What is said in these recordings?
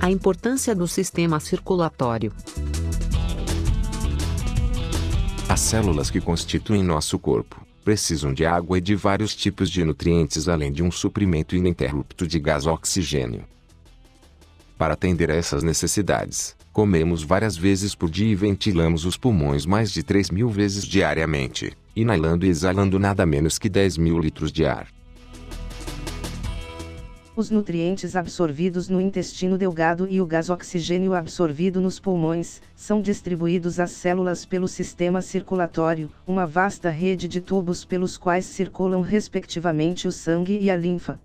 A importância do sistema circulatório. As células que constituem nosso corpo precisam de água e de vários tipos de nutrientes, além de um suprimento ininterrupto de gás oxigênio. Para atender a essas necessidades, comemos várias vezes por dia e ventilamos os pulmões mais de 3.000 vezes diariamente, inalando e exalando nada menos que 10.000 litros de ar. Os nutrientes absorvidos no intestino delgado e o gás oxigênio absorvido nos pulmões, são distribuídos às células pelo sistema circulatório, uma vasta rede de tubos pelos quais circulam respectivamente o sangue e a linfa.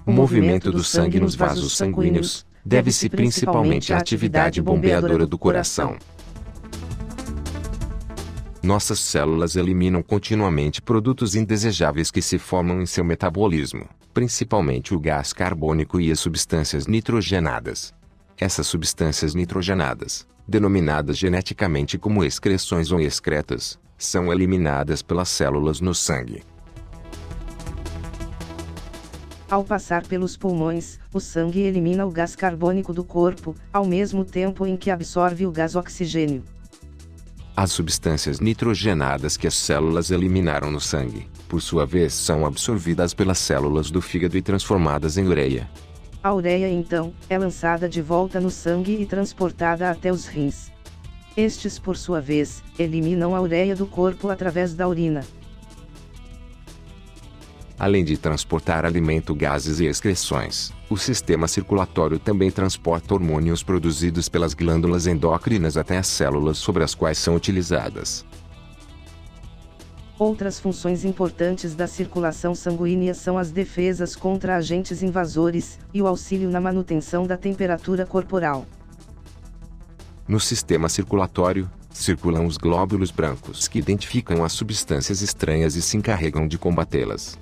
O movimento do sangue nos vasos sanguíneos deve-se principalmente à atividade bombeadora do coração. Nossas células eliminam continuamente produtos indesejáveis que se formam em seu metabolismo, principalmente o gás carbônico e as substâncias nitrogenadas. Essas substâncias nitrogenadas, denominadas geneticamente como excreções ou excretas, são eliminadas pelas células no sangue. Ao passar pelos pulmões, o sangue elimina o gás carbônico do corpo, ao mesmo tempo em que absorve o gás oxigênio. As substâncias nitrogenadas que as células eliminaram no sangue, por sua vez, são absorvidas pelas células do fígado e transformadas em ureia. A ureia, então, é lançada de volta no sangue e transportada até os rins. Estes, por sua vez, eliminam a ureia do corpo através da urina. Além de transportar alimento, gases e excreções, o sistema circulatório também transporta hormônios produzidos pelas glândulas endócrinas até as células sobre as quais são utilizadas. Outras funções importantes da circulação sanguínea são as defesas contra agentes invasores, e o auxílio na manutenção da temperatura corporal. No sistema circulatório, circulam os glóbulos brancos que identificam as substâncias estranhas e se encarregam de combatê-las.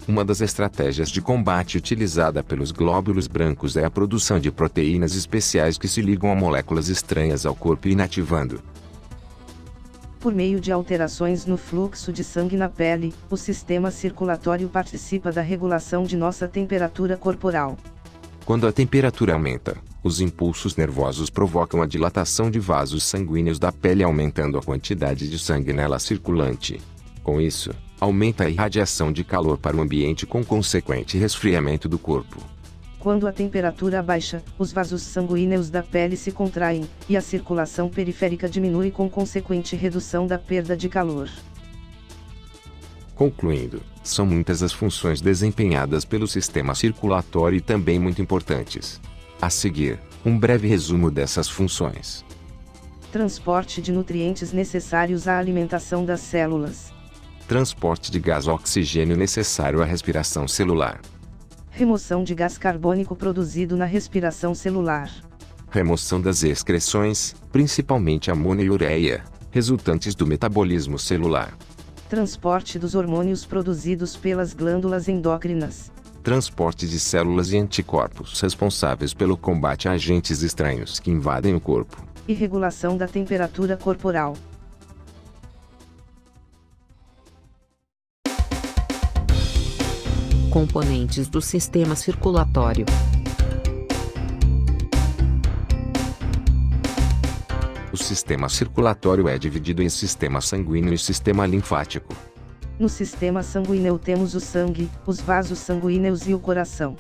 Uma das estratégias de combate utilizada pelos glóbulos brancos é a produção de proteínas especiais que se ligam a moléculas estranhas ao corpo inativando. Por meio de alterações no fluxo de sangue na pele, o sistema circulatório participa da regulação de nossa temperatura corporal. Quando a temperatura aumenta, os impulsos nervosos provocam a dilatação de vasos sanguíneos da pele, aumentando a quantidade de sangue nela circulante. Com isso, aumenta a irradiação de calor para o ambiente, com consequente resfriamento do corpo. Quando a temperatura baixa, os vasos sanguíneos da pele se contraem, e a circulação periférica diminui, com consequente redução da perda de calor. Concluindo, são muitas as funções desempenhadas pelo sistema circulatório e também muito importantes. A seguir, um breve resumo dessas funções. Transporte de nutrientes necessários à alimentação das células. Transporte de gás oxigênio necessário à respiração celular. Remoção de gás carbônico produzido na respiração celular. Remoção das excreções, principalmente amônia e ureia, resultantes do metabolismo celular. Transporte dos hormônios produzidos pelas glândulas endócrinas. Transporte de células e anticorpos responsáveis pelo combate a agentes estranhos que invadem o corpo. E regulação da temperatura corporal. Componentes do sistema circulatório. O sistema circulatório é dividido em sistema sanguíneo e sistema linfático. No sistema sanguíneo temos o sangue, os vasos sanguíneos e o coração.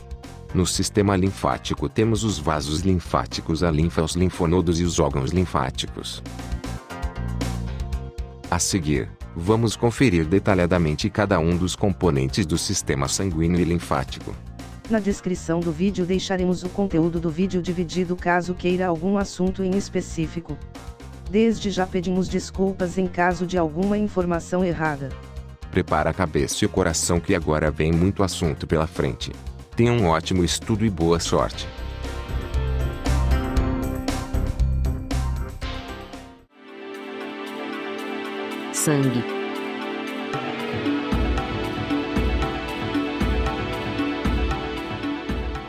No sistema linfático temos os vasos linfáticos, a linfa, os linfonodos e os órgãos linfáticos. A seguir, vamos conferir detalhadamente cada um dos componentes do sistema sanguíneo e linfático. Na descrição do vídeo deixaremos o conteúdo do vídeo dividido caso queira algum assunto em específico. Desde já pedimos desculpas em caso de alguma informação errada. Prepara a cabeça e o coração que agora vem muito assunto pela frente. Tenha um ótimo estudo e boa sorte. Sangue.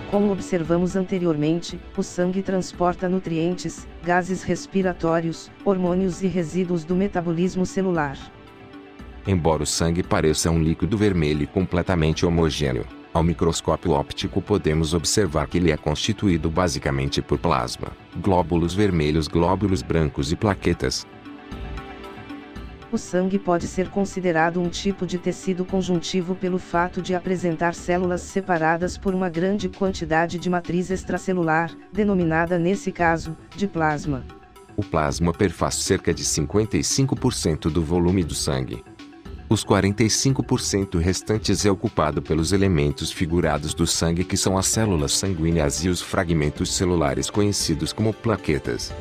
Como observamos anteriormente, o sangue transporta nutrientes, gases respiratórios, hormônios e resíduos do metabolismo celular. Embora o sangue pareça um líquido vermelho completamente homogêneo, Ao microscópio óptico podemos observar que ele é constituído basicamente por plasma, glóbulos vermelhos, glóbulos brancos e plaquetas. O sangue pode ser considerado um tipo de tecido conjuntivo pelo fato de apresentar células separadas por uma grande quantidade de matriz extracelular, denominada nesse caso, de plasma. O plasma perfaz cerca de 55% do volume do sangue. Os 45% restantes é ocupado pelos elementos figurados do sangue, que são as células sanguíneas e os fragmentos celulares conhecidos como plaquetas.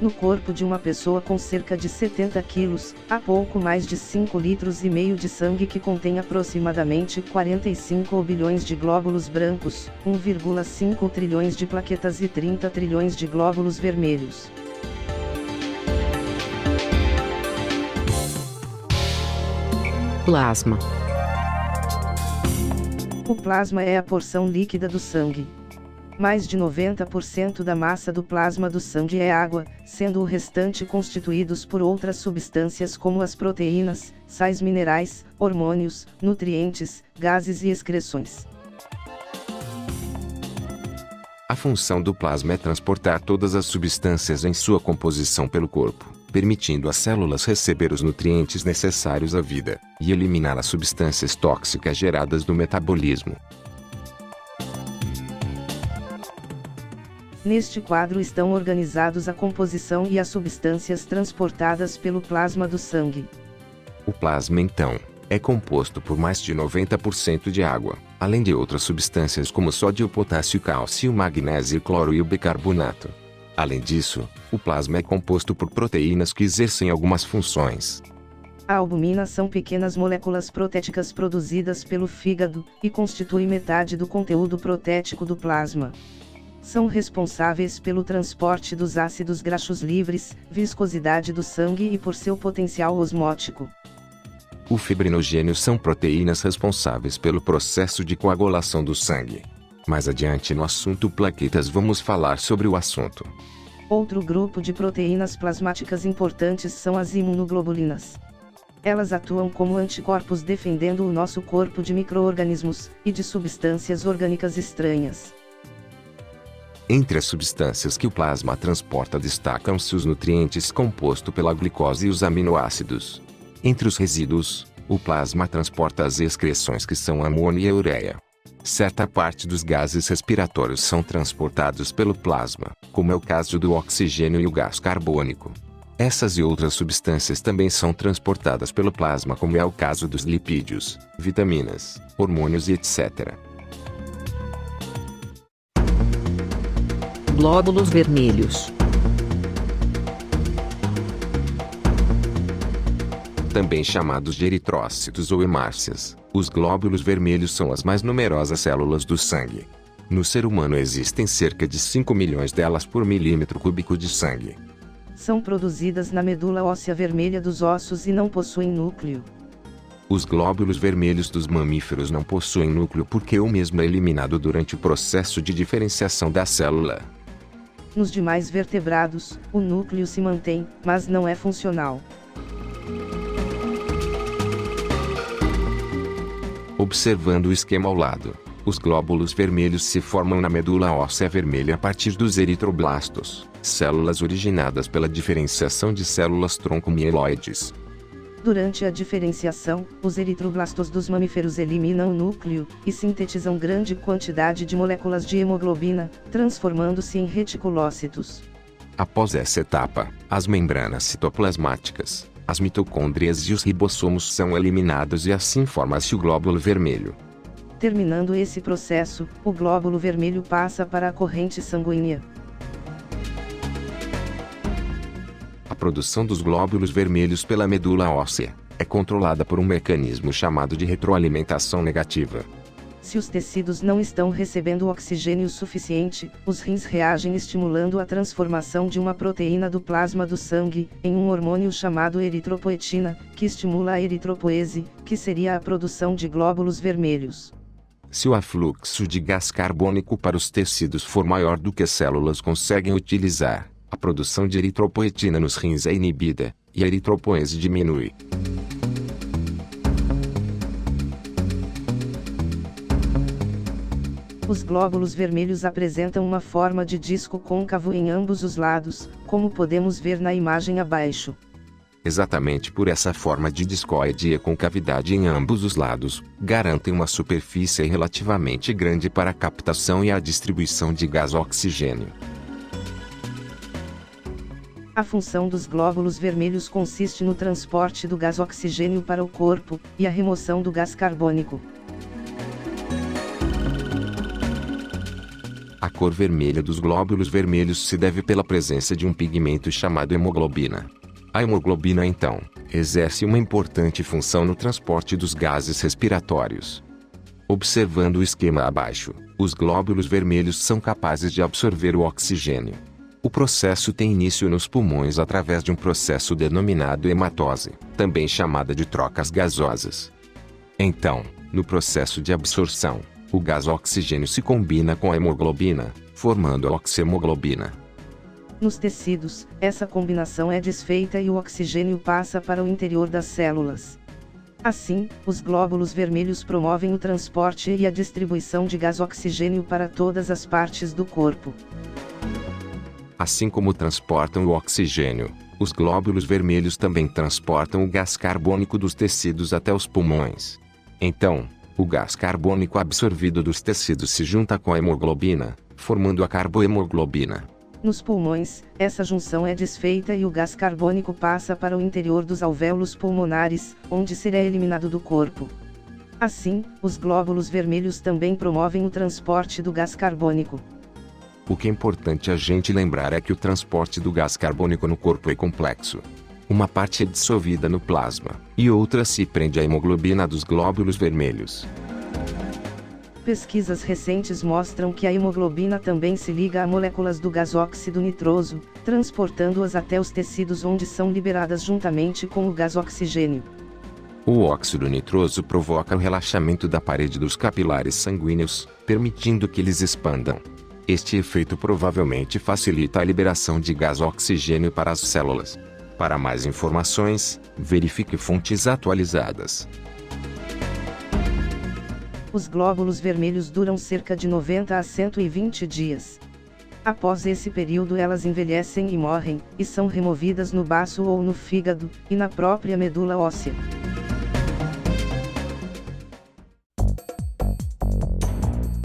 No corpo de uma pessoa com cerca de 70 quilos, há pouco mais de 5,5 litros de sangue que contém aproximadamente 45 bilhões de glóbulos brancos, 1,5 trilhões de plaquetas e 30 trilhões de glóbulos vermelhos. Plasma. O plasma é a porção líquida do sangue. Mais de 90% da massa do plasma do sangue é água, sendo o restante constituídos por outras substâncias como as proteínas, sais minerais, hormônios, nutrientes, gases e excreções. A função do plasma é transportar todas as substâncias em sua composição pelo corpo, permitindo às células receber os nutrientes necessários à vida, e eliminar as substâncias tóxicas geradas do metabolismo. Neste quadro estão organizados a composição e as substâncias transportadas pelo plasma do sangue. O plasma, então, é composto por mais de 90% de água, além de outras substâncias como sódio, potássio, cálcio, magnésio, cloro e o bicarbonato. Além disso, o plasma é composto por proteínas que exercem algumas funções. A albumina são pequenas moléculas protéticas produzidas pelo fígado, e constitui metade do conteúdo protético do plasma. São responsáveis pelo transporte dos ácidos graxos livres, viscosidade do sangue e por seu potencial osmótico. O fibrinogênio são proteínas responsáveis pelo processo de coagulação do sangue. Mais adiante no assunto plaquetas vamos falar sobre o assunto. Outro grupo de proteínas plasmáticas importantes são as imunoglobulinas. Elas atuam como anticorpos defendendo o nosso corpo de micro-organismos e de substâncias orgânicas estranhas. Entre as substâncias que o plasma transporta destacam-se os nutrientes compostos pela glicose e os aminoácidos. Entre os resíduos, o plasma transporta as excreções que são amônia e ureia. Certa parte dos gases respiratórios são transportados pelo plasma, como é o caso do oxigênio e o gás carbônico. Essas e outras substâncias também são transportadas pelo plasma, como é o caso dos lipídios, vitaminas, hormônios e etc. Glóbulos vermelhos. Também chamados de eritrócitos ou hemácias, os glóbulos vermelhos são as mais numerosas células do sangue. No ser humano existem cerca de 5 milhões delas por milímetro cúbico de sangue. São produzidas na medula óssea vermelha dos ossos e não possuem núcleo. Os glóbulos vermelhos dos mamíferos não possuem núcleo porque o mesmo é eliminado durante o processo de diferenciação da célula. Nos demais vertebrados, o núcleo se mantém, mas não é funcional. Observando o esquema ao lado, os glóbulos vermelhos se formam na medula óssea vermelha a partir dos eritroblastos, células originadas pela diferenciação de células-tronco mieloides. Durante a diferenciação, os eritroblastos dos mamíferos eliminam o núcleo e sintetizam grande quantidade de moléculas de hemoglobina, transformando-se em reticulócitos. Após essa etapa, as membranas citoplasmáticas, as mitocôndrias e os ribossomos são eliminados e assim forma-se o glóbulo vermelho. Terminando esse processo, o glóbulo vermelho passa para a corrente sanguínea. A produção dos glóbulos vermelhos pela medula óssea é controlada por um mecanismo chamado de retroalimentação negativa. Se os tecidos não estão recebendo oxigênio suficiente, os rins reagem estimulando a transformação de uma proteína do plasma do sangue em um hormônio chamado eritropoetina, que estimula a eritropoese, que seria a produção de glóbulos vermelhos. Se o afluxo de gás carbônico para os tecidos for maior do que as células conseguem utilizar, a produção de eritropoetina nos rins é inibida, e a eritropoese diminui. Os glóbulos vermelhos apresentam uma forma de disco côncavo em ambos os lados, como podemos ver na imagem abaixo. Exatamente por essa forma de discoide e concavidade em ambos os lados, garantem uma superfície relativamente grande para a captação e a distribuição de gás oxigênio. A função dos glóbulos vermelhos consiste no transporte do gás oxigênio para o corpo, e a remoção do gás carbônico. A cor vermelha dos glóbulos vermelhos se deve pela presença de um pigmento chamado hemoglobina. A hemoglobina, então, exerce uma importante função no transporte dos gases respiratórios. Observando o esquema abaixo, os glóbulos vermelhos são capazes de absorver o oxigênio. O processo tem início nos pulmões através de um processo denominado hematose, também chamada de trocas gasosas. Então, no processo de absorção, o gás oxigênio se combina com a hemoglobina, formando a oxihemoglobina. Nos tecidos, essa combinação é desfeita e o oxigênio passa para o interior das células. Assim, os glóbulos vermelhos promovem o transporte e a distribuição de gás oxigênio para todas as partes do corpo. Assim como transportam o oxigênio, os glóbulos vermelhos também transportam o gás carbônico dos tecidos até os pulmões. Então, o gás carbônico absorvido dos tecidos se junta com a hemoglobina, formando a carbohemoglobina. Nos pulmões, essa junção é desfeita e o gás carbônico passa para o interior dos alvéolos pulmonares, onde será eliminado do corpo. Assim, os glóbulos vermelhos também promovem o transporte do gás carbônico. O que é importante a gente lembrar é que o transporte do gás carbônico no corpo é complexo. Uma parte é dissolvida no plasma, e outra se prende à hemoglobina dos glóbulos vermelhos. Pesquisas recentes mostram que a hemoglobina também se liga a moléculas do gás óxido nitroso, transportando-as até os tecidos onde são liberadas juntamente com o gás oxigênio. O óxido nitroso provoca o relaxamento da parede dos capilares sanguíneos, permitindo que eles expandam. Este efeito provavelmente facilita a liberação de gás oxigênio para as células. Para mais informações, verifique fontes atualizadas. Os glóbulos vermelhos duram cerca de 90 a 120 dias. Após esse período elas envelhecem e morrem, e são removidas no baço ou no fígado, e na própria medula óssea.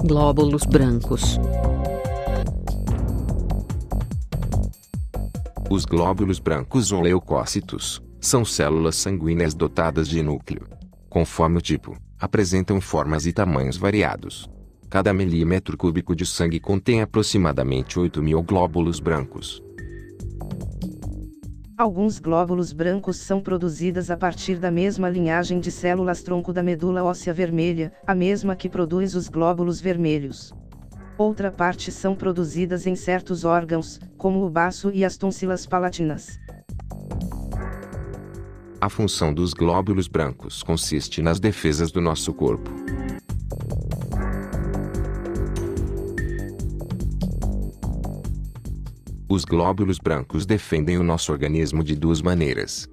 Glóbulos brancos. Os glóbulos brancos ou leucócitos são células sanguíneas dotadas de núcleo. Conforme o tipo, apresentam formas e tamanhos variados. Cada milímetro cúbico de sangue contém aproximadamente 8.000 glóbulos brancos. Alguns glóbulos brancos são produzidas a partir da mesma linhagem de células-tronco da medula óssea vermelha, a mesma que produz os glóbulos vermelhos. Outra parte são produzidas em certos órgãos, como o baço e as tonsilas palatinas. A função dos glóbulos brancos consiste nas defesas do nosso corpo. Os glóbulos brancos defendem o nosso organismo de duas maneiras.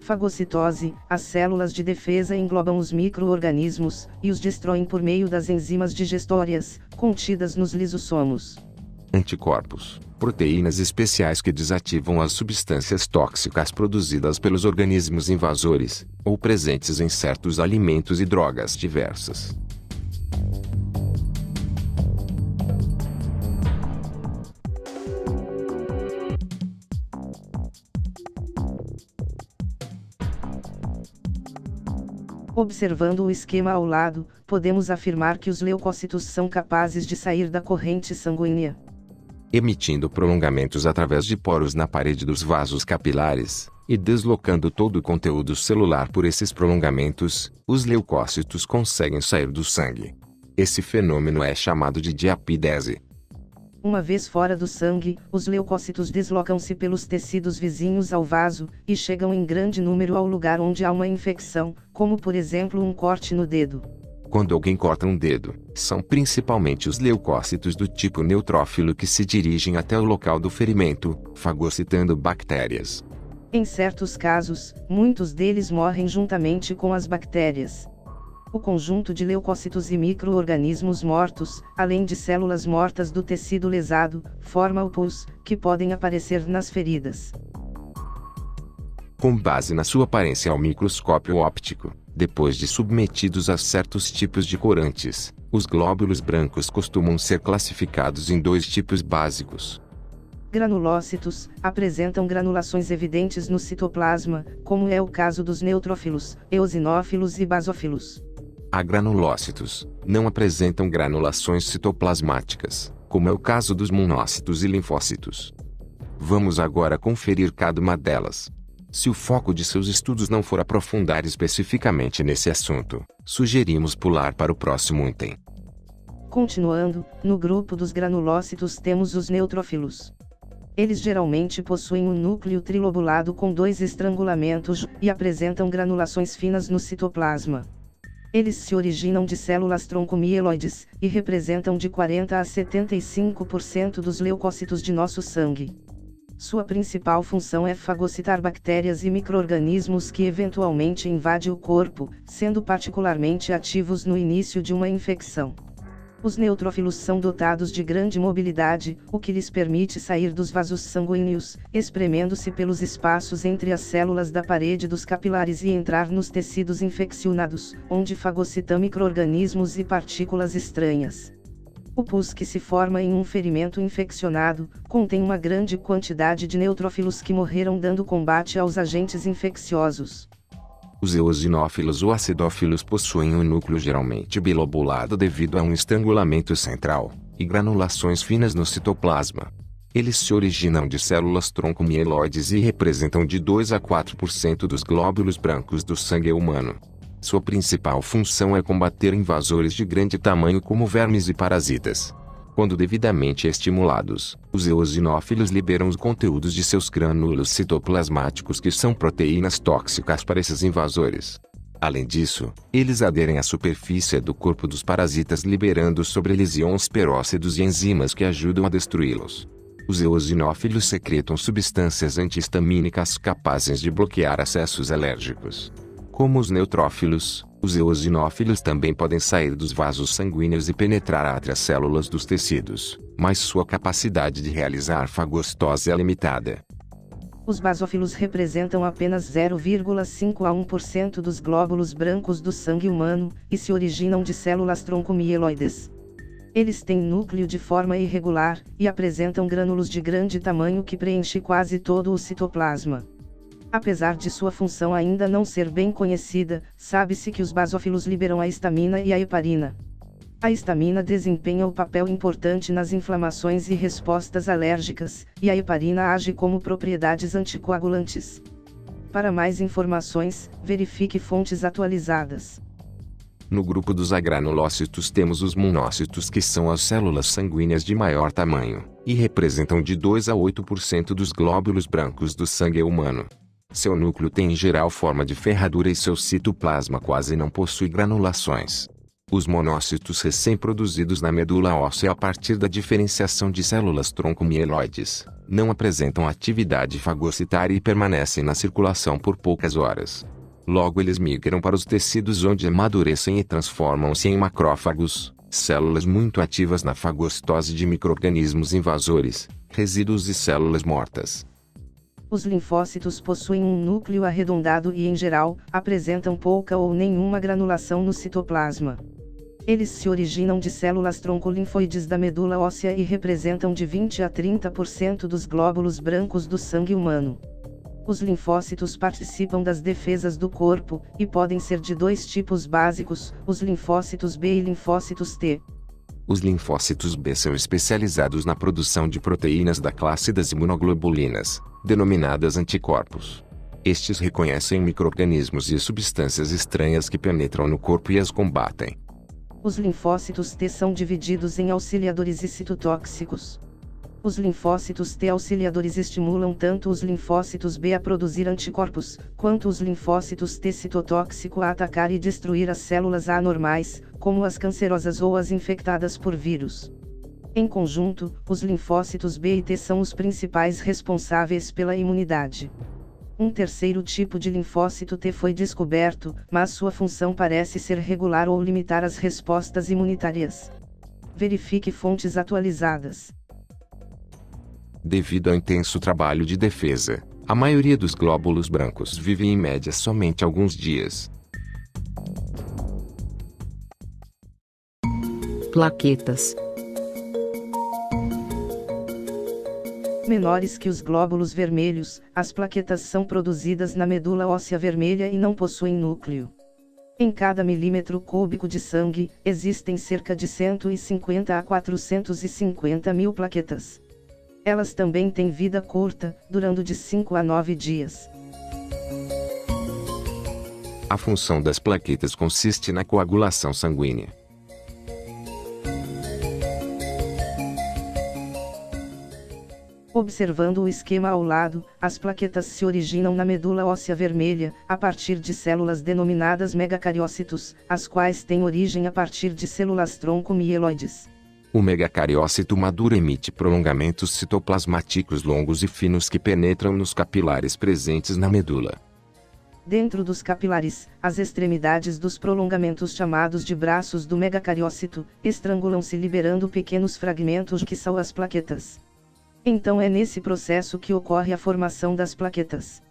Fagocitose: as células de defesa englobam os micro-organismos, e os destroem por meio das enzimas digestórias, contidas nos lisossomos. Anticorpos: proteínas especiais que desativam as substâncias tóxicas produzidas pelos organismos invasores, ou presentes em certos alimentos e drogas diversas. Observando o esquema ao lado, podemos afirmar que os leucócitos são capazes de sair da corrente sanguínea, emitindo prolongamentos através de poros na parede dos vasos capilares, e deslocando todo o conteúdo celular por esses prolongamentos. Os leucócitos conseguem sair do sangue. Esse fenômeno é chamado de diapidese. Uma vez fora do sangue, os leucócitos deslocam-se pelos tecidos vizinhos ao vaso, e chegam em grande número ao lugar onde há uma infecção, como por exemplo um corte no dedo. Quando alguém corta um dedo, são principalmente os leucócitos do tipo neutrófilo que se dirigem até o local do ferimento, fagocitando bactérias. Em certos casos, muitos deles morrem juntamente com as bactérias. O conjunto de leucócitos e micro-organismos mortos, além de células mortas do tecido lesado, forma o pus, que podem aparecer nas feridas. Com base na sua aparência ao microscópio óptico, depois de submetidos a certos tipos de corantes, os glóbulos brancos costumam ser classificados em dois tipos básicos. Granulócitos apresentam granulações evidentes no citoplasma, como é o caso dos neutrófilos, eosinófilos e basófilos. Há granulócitos, não apresentam granulações citoplasmáticas, como é o caso dos monócitos e linfócitos. Vamos agora conferir cada uma delas. Se o foco de seus estudos não for aprofundar especificamente nesse assunto, sugerimos pular para o próximo item. Continuando, no grupo dos granulócitos temos os neutrófilos. Eles geralmente possuem um núcleo trilobulado com 2 estrangulamentos, e apresentam granulações finas no citoplasma. Eles se originam de células troncomieloides, e representam de 40 a 75% dos leucócitos de nosso sangue. Sua principal função é fagocitar bactérias e micro-organismos que eventualmente invadem o corpo, sendo particularmente ativos no início de uma infecção. Os neutrófilos são dotados de grande mobilidade, o que lhes permite sair dos vasos sanguíneos, espremendo-se pelos espaços entre as células da parede dos capilares e entrar nos tecidos infeccionados, onde fagocitam micro-organismos e partículas estranhas. O pus que se forma em um ferimento infeccionado, contém uma grande quantidade de neutrófilos que morreram dando combate aos agentes infecciosos. Os eosinófilos ou acidófilos possuem um núcleo geralmente bilobulado devido a um estrangulamento central, e granulações finas no citoplasma. Eles se originam de células troncomieloides e representam de 2 a 4% dos glóbulos brancos do sangue humano. Sua principal função é combater invasores de grande tamanho como vermes e parasitas. Quando devidamente estimulados, os eosinófilos liberam os conteúdos de seus grânulos citoplasmáticos que são proteínas tóxicas para esses invasores. Além disso, eles aderem à superfície do corpo dos parasitas liberando sobre eles íons peróxidos e enzimas que ajudam a destruí-los. Os eosinófilos secretam substâncias antihistamínicas capazes de bloquear acessos alérgicos. Como os neutrófilos, os eosinófilos também podem sair dos vasos sanguíneos e penetrar entre as células dos tecidos, mas sua capacidade de realizar fagocitose é limitada. Os basófilos representam apenas 0,5 a 1% dos glóbulos brancos do sangue humano, e se originam de células troncomieloides. Eles têm núcleo de forma irregular, e apresentam grânulos de grande tamanho que preenche quase todo o citoplasma. Apesar de sua função ainda não ser bem conhecida, sabe-se que os basófilos liberam a histamina e a heparina. A histamina desempenha um papel importante nas inflamações e respostas alérgicas, e a heparina age como propriedades anticoagulantes. Para mais informações, verifique fontes atualizadas. No grupo dos agranulócitos temos os monócitos, que são as células sanguíneas de maior tamanho, e representam de 2 a 8% dos glóbulos brancos do sangue humano. Seu núcleo tem em geral forma de ferradura e seu citoplasma quase não possui granulações. Os monócitos recém-produzidos na medula óssea a partir da diferenciação de células troncomieloides, não apresentam atividade fagocitária e permanecem na circulação por poucas horas. Logo eles migram para os tecidos onde amadurecem e transformam-se em macrófagos, células muito ativas na fagocitose de micro-organismos invasores, resíduos e células mortas. Os linfócitos possuem um núcleo arredondado e, em geral, apresentam pouca ou nenhuma granulação no citoplasma. Eles se originam de células troncolinfoides da medula óssea e representam de 20 a 30% dos glóbulos brancos do sangue humano. Os linfócitos participam das defesas do corpo, e podem ser de 2 tipos básicos, os linfócitos B e linfócitos T. Os linfócitos B são especializados na produção de proteínas da classe das imunoglobulinas, denominadas anticorpos. Estes reconhecem micro-organismos e substâncias estranhas que penetram no corpo e as combatem. Os linfócitos T são divididos em auxiliadores e citotóxicos. Os linfócitos T auxiliadores estimulam tanto os linfócitos B a produzir anticorpos, quanto os linfócitos T citotóxico a atacar e destruir as células anormais, como as cancerosas ou as infectadas por vírus. Em conjunto, os linfócitos B e T são os principais responsáveis pela imunidade. Um terceiro tipo de linfócito T foi descoberto, mas sua função parece ser regular ou limitar as respostas imunitárias. Verifique fontes atualizadas. Devido ao intenso trabalho de defesa, a maioria dos glóbulos brancos vive em média somente alguns dias. Plaquetas. Menores que os glóbulos vermelhos, as plaquetas são produzidas na medula óssea vermelha e não possuem núcleo. Em cada milímetro cúbico de sangue, existem cerca de 150 a 450 mil plaquetas. Elas também têm vida curta, durando de 5 a 9 dias. A função das plaquetas consiste na coagulação sanguínea. Observando o esquema ao lado, as plaquetas se originam na medula óssea vermelha, a partir de células denominadas megacariócitos, as quais têm origem a partir de células tronco mieloides. O megacariócito maduro emite prolongamentos citoplasmáticos longos e finos que penetram nos capilares presentes na medula. Dentro dos capilares, as extremidades dos prolongamentos chamados de braços do megacariócito, estrangulam-se liberando pequenos fragmentos que são as plaquetas. Então é nesse processo que ocorre a formação das plaquetas.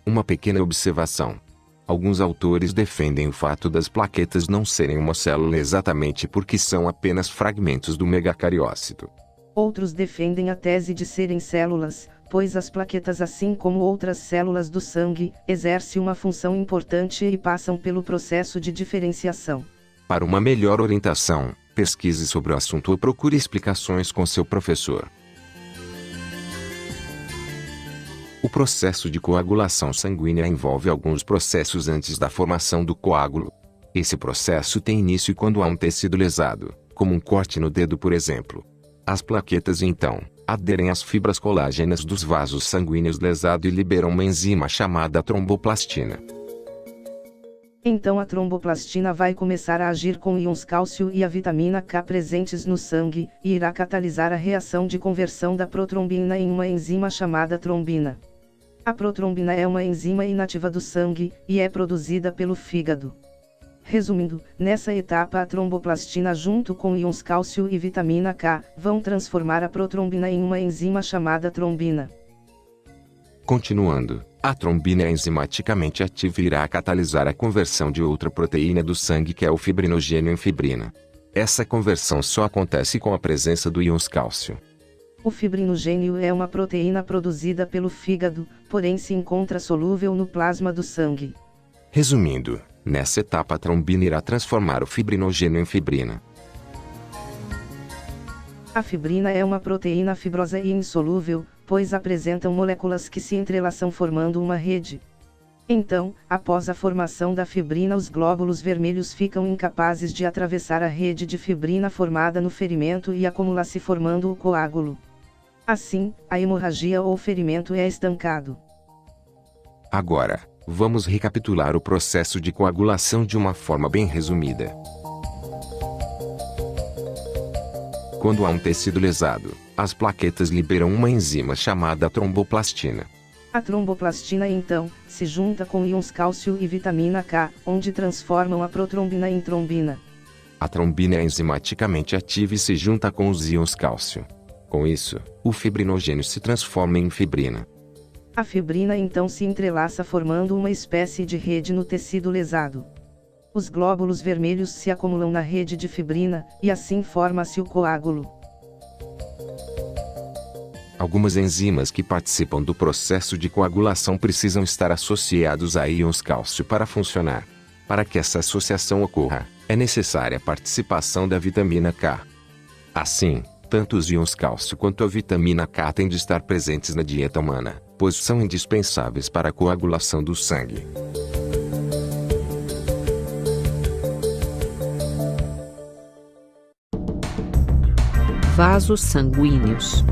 Uma pequena observação. Alguns autores defendem o fato das plaquetas não serem uma célula exatamente porque são apenas fragmentos do megacariócito. Outros defendem a tese de serem células, pois as plaquetas, assim como outras células do sangue, exercem uma função importante e passam pelo processo de diferenciação. Para uma melhor orientação, pesquise sobre o assunto ou procure explicações com seu professor. O processo de coagulação sanguínea envolve alguns processos antes da formação do coágulo. Esse processo tem início quando há um tecido lesado, como um corte no dedo, por exemplo. As plaquetas então aderem às fibras colágenas dos vasos sanguíneos lesados e liberam uma enzima chamada tromboplastina. Então a tromboplastina vai começar a agir com íons cálcio e a vitamina K presentes no sangue, e irá catalisar a reação de conversão da protrombina em uma enzima chamada trombina. A protrombina é uma enzima inativa do sangue, e é produzida pelo fígado. Resumindo, nessa etapa a tromboplastina junto com íons cálcio e vitamina K, vão transformar a protrombina em uma enzima chamada trombina. Continuando, a trombina é enzimaticamente ativa e irá catalisar a conversão de outra proteína do sangue que é o fibrinogênio em fibrina. Essa conversão só acontece com a presença do íons cálcio. O fibrinogênio é uma proteína produzida pelo fígado, porém se encontra solúvel no plasma do sangue. Resumindo, nessa etapa a trombina irá transformar o fibrinogênio em fibrina. A fibrina é uma proteína fibrosa e insolúvel, pois apresentam moléculas que se entrelaçam formando uma rede. Então, após a formação da fibrina, os glóbulos vermelhos ficam incapazes de atravessar a rede de fibrina formada no ferimento e acumular-se formando o coágulo. Assim, a hemorragia ou ferimento é estancado. Agora, vamos recapitular o processo de coagulação de uma forma bem resumida. Quando há um tecido lesado, as plaquetas liberam uma enzima chamada tromboplastina. A tromboplastina então, se junta com íons cálcio e vitamina K, onde transformam a protrombina em trombina. A trombina é enzimaticamente ativa e se junta com os íons cálcio. Com isso, o fibrinogênio se transforma em fibrina. A fibrina então se entrelaça formando uma espécie de rede no tecido lesado. Os glóbulos vermelhos se acumulam na rede de fibrina, e assim forma-se o coágulo. Algumas enzimas que participam do processo de coagulação precisam estar associados a íons cálcio para funcionar. Para que essa associação ocorra, é necessária a participação da vitamina K. Assim, tanto os íons cálcio quanto a vitamina K têm de estar presentes na dieta humana, pois são indispensáveis para a coagulação do sangue. Vasos sanguíneos.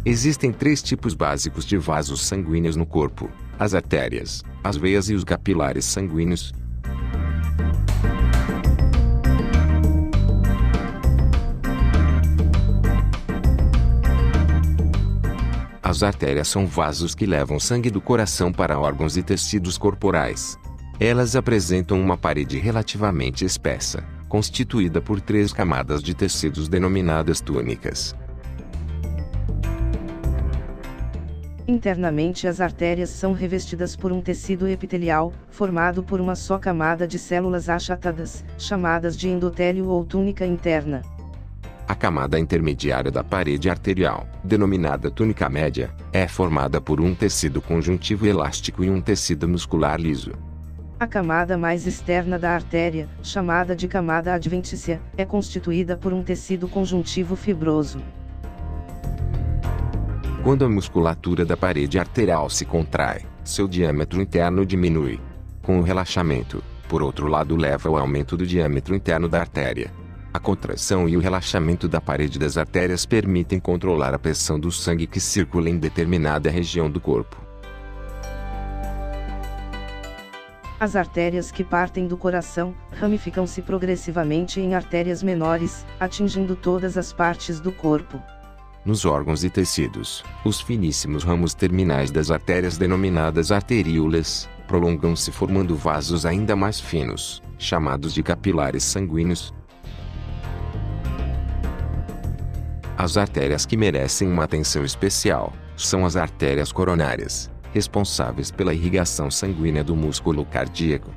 Existem 3 tipos básicos de vasos sanguíneos no corpo: as artérias, as veias e os capilares sanguíneos. As artérias são vasos que levam sangue do coração para órgãos e tecidos corporais. Elas apresentam uma parede relativamente espessa, constituída por 3 camadas de tecidos denominadas túnicas. Internamente, as artérias são revestidas por um tecido epitelial, formado por uma só camada de células achatadas, chamadas de endotélio ou túnica interna. A camada intermediária da parede arterial, denominada túnica média, é formada por um tecido conjuntivo elástico e um tecido muscular liso. A camada mais externa da artéria, chamada de camada adventícia, é constituída por um tecido conjuntivo fibroso. Quando a musculatura da parede arterial se contrai, seu diâmetro interno diminui. Com o relaxamento, por outro lado, leva ao aumento do diâmetro interno da artéria. A contração e o relaxamento da parede das artérias permitem controlar a pressão do sangue que circula em determinada região do corpo. As artérias que partem do coração ramificam-se progressivamente em artérias menores, atingindo todas as partes do corpo. Nos órgãos e tecidos, os finíssimos ramos terminais das artérias denominadas arteríolas, prolongam-se formando vasos ainda mais finos, chamados de capilares sanguíneos. As artérias que merecem uma atenção especial são as artérias coronárias, responsáveis pela irrigação sanguínea do músculo cardíaco.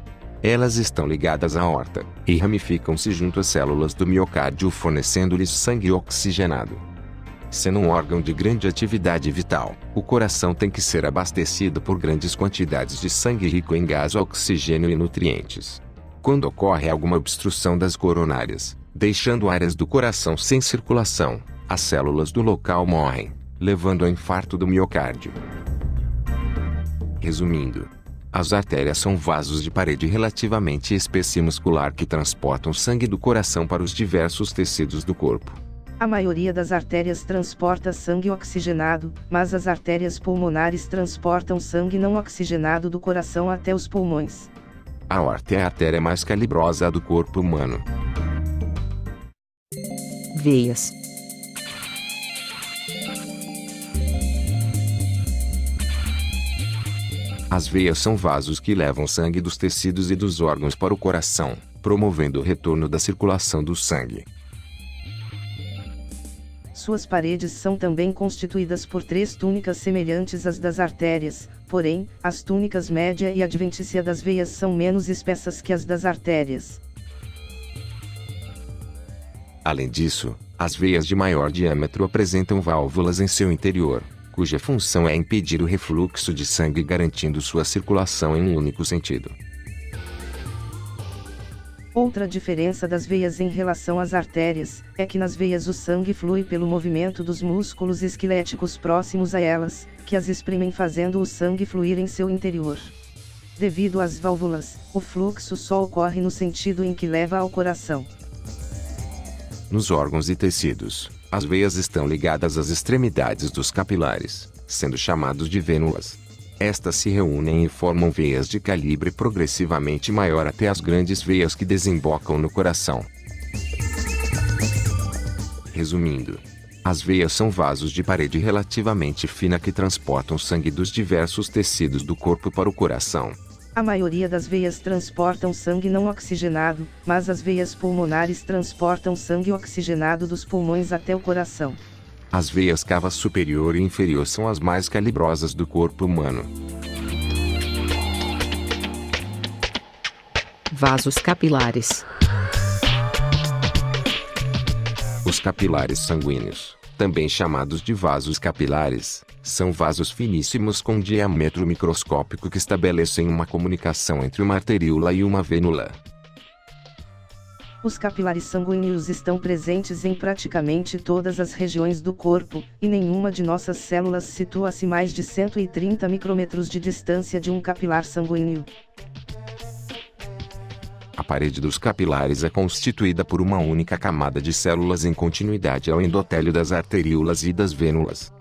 Elas estão ligadas à aorta e ramificam-se junto às células do miocárdio, fornecendo-lhes sangue oxigenado. Sendo um órgão de grande atividade vital, o coração tem que ser abastecido por grandes quantidades de sangue rico em gás, oxigênio e nutrientes. Quando ocorre alguma obstrução das coronárias, deixando áreas do coração sem circulação, as células do local morrem, levando ao infarto do miocárdio. Resumindo, as artérias são vasos de parede relativamente espessa e muscular que transportam sangue do coração para os diversos tecidos do corpo. A maioria das artérias transporta sangue oxigenado, mas as artérias pulmonares transportam sangue não oxigenado do coração até os pulmões. A aorta é a artéria mais calibrosa do corpo humano. Veias. As veias são vasos que levam sangue dos tecidos e dos órgãos para o coração, promovendo o retorno da circulação do sangue. Suas paredes são também constituídas por 3 túnicas semelhantes às das artérias, porém, as túnicas média e adventícia das veias são menos espessas que as das artérias. Além disso, as veias de maior diâmetro apresentam válvulas em seu interior, cuja função é impedir o refluxo de sangue, garantindo sua circulação em um único sentido. Outra diferença das veias em relação às artérias, é que nas veias o sangue flui pelo movimento dos músculos esqueléticos próximos a elas, que as exprimem fazendo o sangue fluir em seu interior. Devido às válvulas, o fluxo só ocorre no sentido em que leva ao coração. Nos órgãos e tecidos, as veias estão ligadas às extremidades dos capilares, sendo chamados de vênulas. Estas se reúnem e formam veias de calibre progressivamente maior até as grandes veias que desembocam no coração. Resumindo, as veias são vasos de parede relativamente fina que transportam sangue dos diversos tecidos do corpo para o coração. A maioria das veias transportam sangue não oxigenado, mas as veias pulmonares transportam sangue oxigenado dos pulmões até o coração. As veias cava superior e inferior são as mais calibrosas do corpo humano. Vasos capilares. Os capilares sanguíneos, também chamados de vasos capilares, são vasos finíssimos com diâmetro microscópico que estabelecem uma comunicação entre uma arteríola e uma vênula. Os capilares sanguíneos estão presentes em praticamente todas as regiões do corpo, e nenhuma de nossas células situa-se mais de 130 micrômetros de distância de um capilar sanguíneo. A parede dos capilares é constituída por uma única camada de células em continuidade ao endotélio das arteríolas e das vênulas.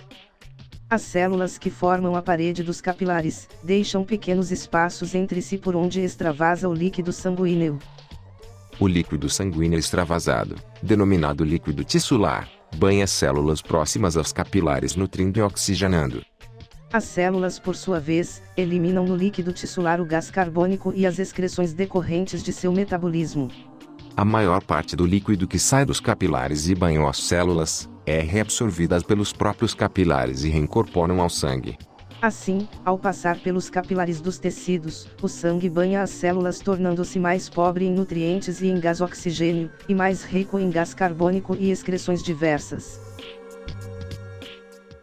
As células que formam a parede dos capilares deixam pequenos espaços entre si por onde extravasa o líquido sanguíneo. O líquido sanguíneo extravasado, denominado líquido tissular, banha células próximas aos capilares nutrindo e oxigenando. As células, por sua vez, eliminam no líquido tissular o gás carbônico e as excreções decorrentes de seu metabolismo. A maior parte do líquido que sai dos capilares e banham as células, é reabsorvida pelos próprios capilares e reincorporam ao sangue. Assim, ao passar pelos capilares dos tecidos, o sangue banha as células tornando-se mais pobre em nutrientes e em gás oxigênio, e mais rico em gás carbônico e excreções diversas.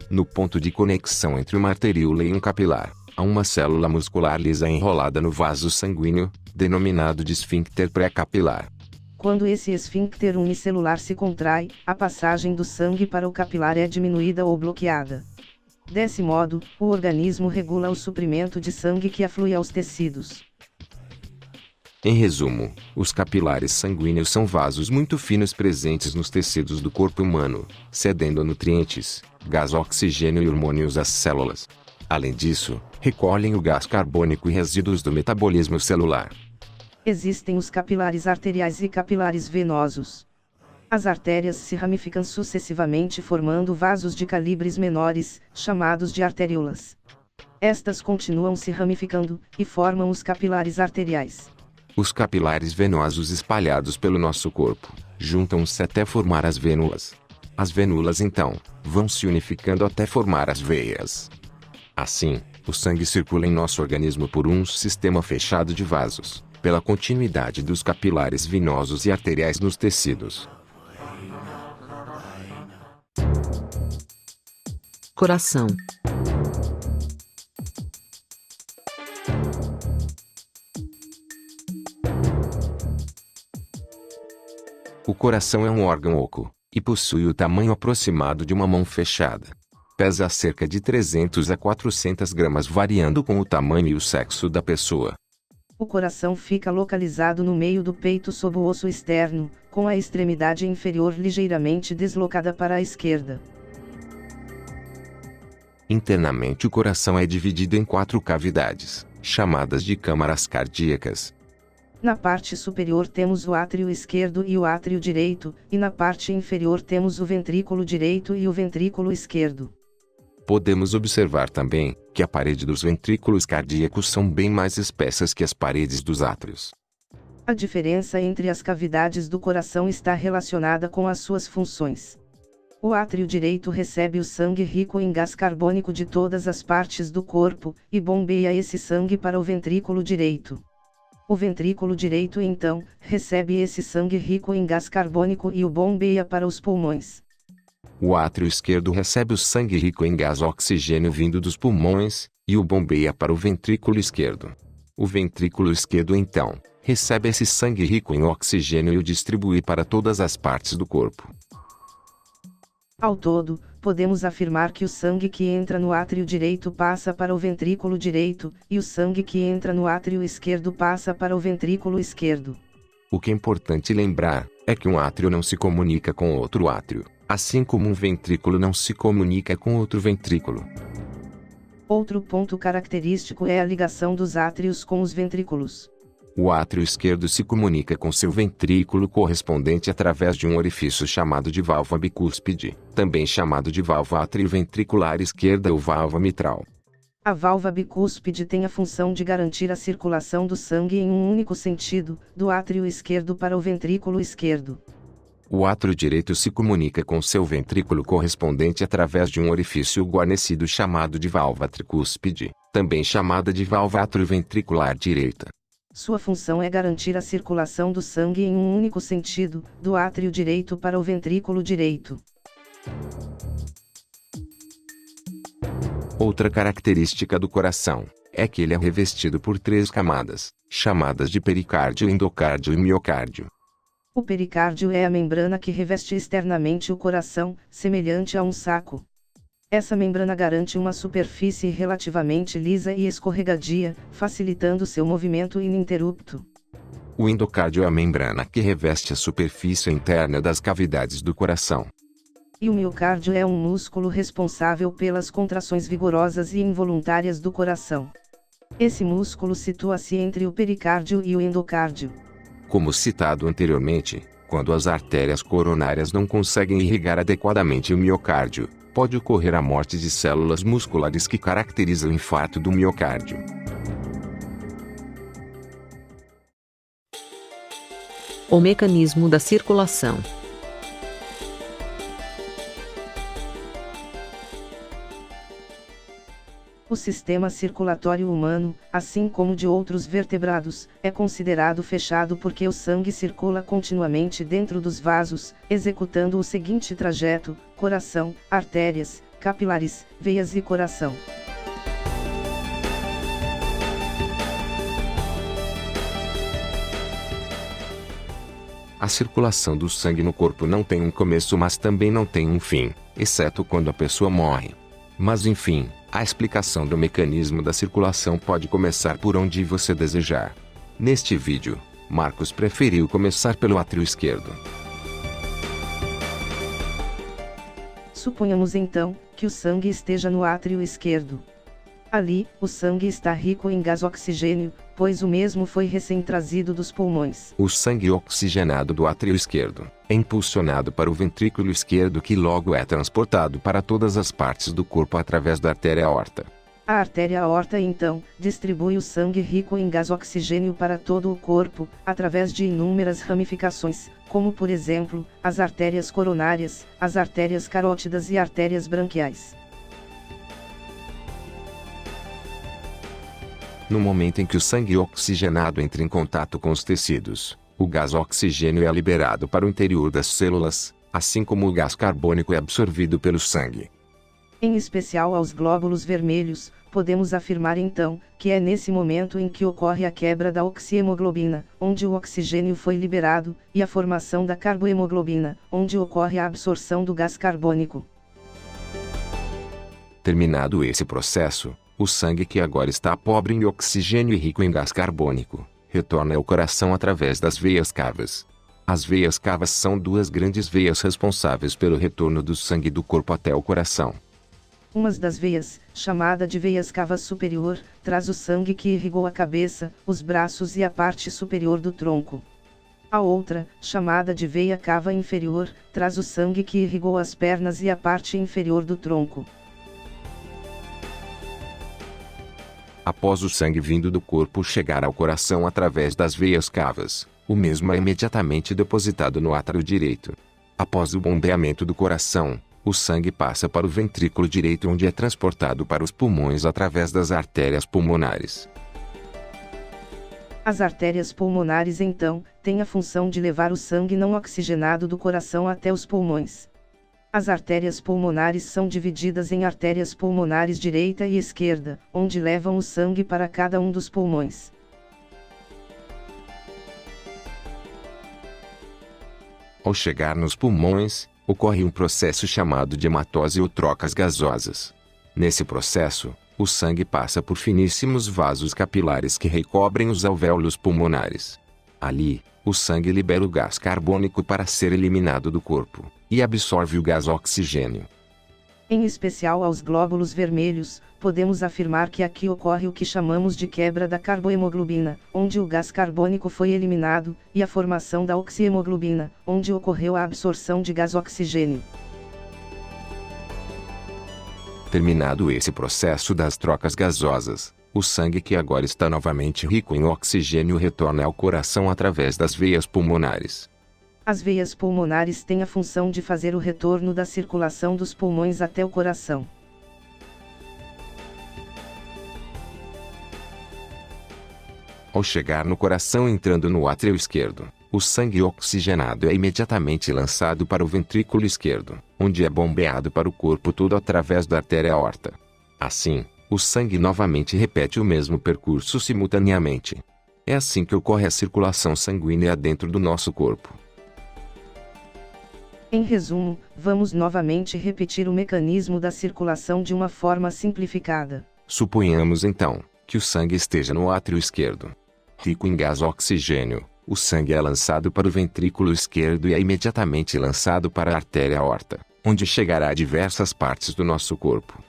No ponto de conexão entre uma arteríola e um capilar, há uma célula muscular lisa enrolada no vaso sanguíneo, denominado de esfíncter pré-capilar. Quando esse esfíncter unicelular se contrai, a passagem do sangue para o capilar é diminuída ou bloqueada. Desse modo, o organismo regula o suprimento de sangue que aflui aos tecidos. Em resumo, os capilares sanguíneos são vasos muito finos presentes nos tecidos do corpo humano, cedendo nutrientes, gás oxigênio e hormônios às células. Além disso, recolhem o gás carbônico e resíduos do metabolismo celular. Existem os capilares arteriais e capilares venosos. As artérias se ramificam sucessivamente formando vasos de calibres menores, chamados de arteríolas. Estas continuam se ramificando, e formam os capilares arteriais. Os capilares venosos espalhados pelo nosso corpo, juntam-se até formar as vênulas. As vênulas então, vão se unificando até formar as veias. Assim, o sangue circula em nosso organismo por um sistema fechado de vasos, pela continuidade dos capilares venosos e arteriais nos tecidos. Coração. O coração é um órgão oco, e possui o tamanho aproximado de uma mão fechada. Pesa cerca de 300 a 400 gramas variando com o tamanho e o sexo da pessoa. O coração fica localizado no meio do peito sob o osso externo, com a extremidade inferior ligeiramente deslocada para a esquerda. Internamente o coração é dividido em 4 cavidades, chamadas de câmaras cardíacas. Na parte superior temos o átrio esquerdo e o átrio direito, e na parte inferior temos o ventrículo direito e o ventrículo esquerdo. Podemos observar também, que a parede dos ventrículos cardíacos são bem mais espessas que as paredes dos átrios. A diferença entre as cavidades do coração está relacionada com as suas funções. O átrio direito recebe o sangue rico em gás carbônico de todas as partes do corpo, e bombeia esse sangue para o ventrículo direito. O ventrículo direito então, recebe esse sangue rico em gás carbônico e o bombeia para os pulmões. O átrio esquerdo recebe o sangue rico em gás oxigênio vindo dos pulmões, e o bombeia para o ventrículo esquerdo. O ventrículo esquerdo então, recebe esse sangue rico em oxigênio e o distribui para todas as partes do corpo. Ao todo, podemos afirmar que o sangue que entra no átrio direito passa para o ventrículo direito, e o sangue que entra no átrio esquerdo passa para o ventrículo esquerdo. O que é importante lembrar, é que um átrio não se comunica com outro átrio, assim como um ventrículo não se comunica com outro ventrículo. Outro ponto característico é a ligação dos átrios com os ventrículos. O átrio esquerdo se comunica com seu ventrículo correspondente através de um orifício chamado de válvula bicúspide, também chamado de válvula atrioventricular esquerda ou válvula mitral. A válvula bicúspide tem a função de garantir a circulação do sangue em um único sentido, do átrio esquerdo para o ventrículo esquerdo. O átrio direito se comunica com seu ventrículo correspondente através de um orifício guarnecido chamado de válvula tricúspide, também chamada de válvula atrioventricular direita. Sua função é garantir a circulação do sangue em um único sentido, do átrio direito para o ventrículo direito. Outra característica do coração é que ele é revestido por 3 camadas, chamadas de pericárdio, endocárdio e miocárdio. O pericárdio é a membrana que reveste externamente o coração, semelhante a um saco. Essa membrana garante uma superfície relativamente lisa e escorregadia, facilitando seu movimento ininterrupto. O endocárdio é a membrana que reveste a superfície interna das cavidades do coração. E o miocárdio é um músculo responsável pelas contrações vigorosas e involuntárias do coração. Esse músculo situa-se entre o pericárdio e o endocárdio. Como citado anteriormente, Quando as artérias coronárias não conseguem irrigar adequadamente o miocárdio, pode ocorrer a morte de células musculares que caracteriza o infarto do miocárdio. O mecanismo da circulação. O sistema circulatório humano, assim como de outros vertebrados, é considerado fechado porque o sangue circula continuamente dentro dos vasos, executando o seguinte trajeto: coração, artérias, capilares, veias e coração. A circulação do sangue no corpo não tem um começo, mas também não tem um fim, exceto quando a pessoa morre. Mas enfim, a explicação do mecanismo da circulação pode começar por onde você desejar. Neste vídeo, Marcos preferiu começar pelo átrio esquerdo. Suponhamos então que o sangue esteja no átrio esquerdo. Ali, o sangue está rico em gás oxigênio, pois o mesmo foi recém-trazido dos pulmões. O sangue oxigenado do átrio esquerdo é impulsionado para o ventrículo esquerdo, que logo é transportado para todas as partes do corpo através da artéria aorta. A artéria aorta então distribui o sangue rico em gás oxigênio para todo o corpo, através de inúmeras ramificações, como por exemplo, as artérias coronárias, as artérias carótidas e artérias branquiais. No momento em que o sangue oxigenado entra em contato com os tecidos, o gás oxigênio é liberado para o interior das células, assim como o gás carbônico é absorvido pelo sangue. Em especial aos glóbulos vermelhos, podemos afirmar então, que é nesse momento em que ocorre a quebra da oxihemoglobina, onde o oxigênio foi liberado, e a formação da carbohemoglobina, onde ocorre a absorção do gás carbônico. Terminado esse processo, o sangue, que agora está pobre em oxigênio e rico em gás carbônico, retorna ao coração através das veias cavas. As veias cavas são duas grandes veias responsáveis pelo retorno do sangue do corpo até o coração. Uma das veias, chamada de veias cavas superior, traz o sangue que irrigou a cabeça, os braços e a parte superior do tronco. A outra, chamada de veia cava inferior, traz o sangue que irrigou as pernas e a parte inferior do tronco. Após o sangue vindo do corpo chegar ao coração através das veias cavas, o mesmo é imediatamente depositado no átrio direito. Após o bombeamento do coração, o sangue passa para o ventrículo direito, onde é transportado para os pulmões através das artérias pulmonares. As artérias pulmonares então, têm a função de levar o sangue não oxigenado do coração até os pulmões. As artérias pulmonares são divididas em artérias pulmonares direita e esquerda, onde levam o sangue para cada um dos pulmões. Ao chegar nos pulmões, ocorre um processo chamado de hematose ou trocas gasosas. Nesse processo, o sangue passa por finíssimos vasos capilares que recobrem os alvéolos pulmonares. Ali, o sangue libera o gás carbônico para ser eliminado do corpo, e absorve o gás oxigênio. Em especial aos glóbulos vermelhos, podemos afirmar que aqui ocorre o que chamamos de quebra da carbohemoglobina, onde o gás carbônico foi eliminado, e a formação da oxihemoglobina, onde ocorreu a absorção de gás oxigênio. Terminado esse processo das trocas gasosas, o sangue, que agora está novamente rico em oxigênio, retorna ao coração através das veias pulmonares. As veias pulmonares têm a função de fazer o retorno da circulação dos pulmões até o coração. Ao chegar no coração entrando no átrio esquerdo, o sangue oxigenado é imediatamente lançado para o ventrículo esquerdo, onde é bombeado para o corpo todo através da artéria aorta. Assim, o sangue novamente repete o mesmo percurso simultaneamente. É assim que ocorre a circulação sanguínea dentro do nosso corpo. Em resumo, vamos novamente repetir o mecanismo da circulação de uma forma simplificada. Suponhamos então que o sangue esteja no átrio esquerdo. Rico em gás oxigênio, o sangue é lançado para o ventrículo esquerdo e é imediatamente lançado para a artéria aorta, onde chegará a diversas partes do nosso corpo.